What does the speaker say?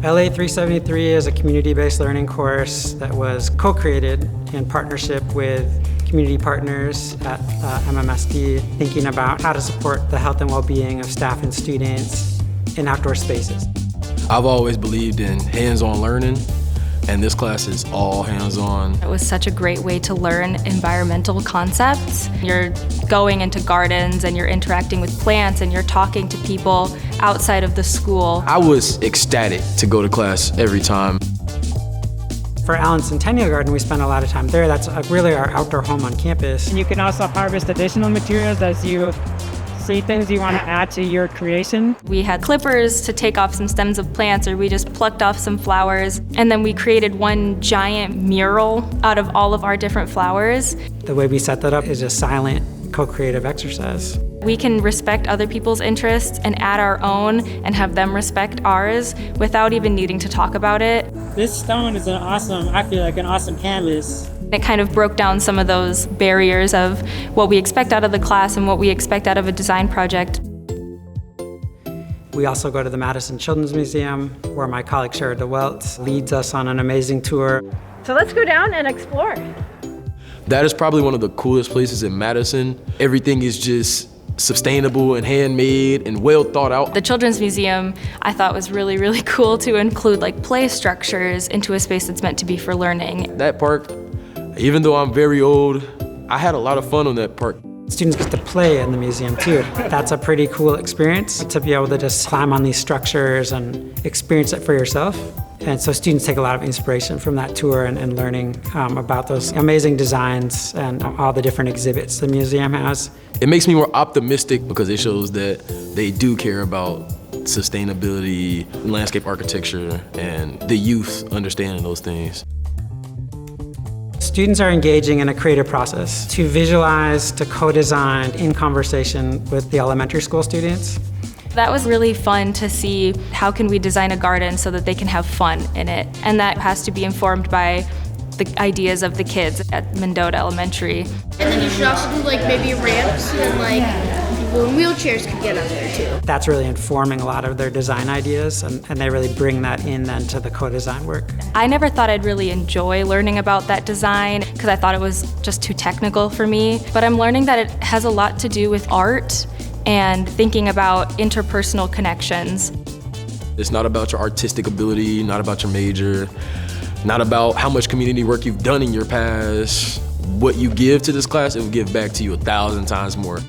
LA 373 is a community-based learning course that was co-created in partnership with community partners at MMSD, thinking about how to support the health and well-being of staff and students in outdoor spaces. I've always believed in hands-on learning, and this class is all hands-on. It was such a great way to learn environmental concepts. You're going into gardens and you're interacting with plants and you're talking to people outside of the school. I was ecstatic to go to class every time. For Allen Centennial Garden, we spend a lot of time there. That's really our outdoor home on campus. And you can also harvest additional materials as you see things you want to add to your creation. We had clippers to take off some stems of plants, or we just plucked off some flowers. And then we created one giant mural out of all of our different flowers. The way we set that up is a silent, co-creative exercise. We can respect other people's interests and add our own and have them respect ours without even needing to talk about it. This stone is I feel like an awesome canvas. It kind of broke down some of those barriers of what we expect out of the class and what we expect out of a design project. We also go to the Madison Children's Museum, where my colleague Shara DeWelt leads us on an amazing tour. So let's go down and explore. That is probably one of the coolest places in Madison. Everything is just sustainable and handmade and well thought out. The Children's Museum I thought was really, really cool to include like play structures into a space that's meant to be for learning. That park, even though I'm very old, I had a lot of fun on that park. Students get to play in the museum too. That's a pretty cool experience to be able to just climb on these structures and experience it for yourself. And so students take a lot of inspiration from that tour and learning about those amazing designs and all the different exhibits the museum has. It makes me more optimistic because it shows that they do care about sustainability, landscape architecture, and the youth understanding those things. Students are engaging in a creative process to visualize, to co-design in conversation with the elementary school students. That was really fun to see how can we design a garden so that they can have fun in it. And that has to be informed by the ideas of the kids at Mendota Elementary. And then you should also do like maybe ramps and like people in wheelchairs could get up there too. That's really informing a lot of their design ideas, and they really bring that in then to the co-design work. I never thought I'd really enjoy learning about that design because I thought it was just too technical for me. But I'm learning that it has a lot to do with art and thinking about interpersonal connections. It's not about your artistic ability, not about your major, not about how much community work you've done in your past. What you give to this class, it will give back to you 1,000 times more.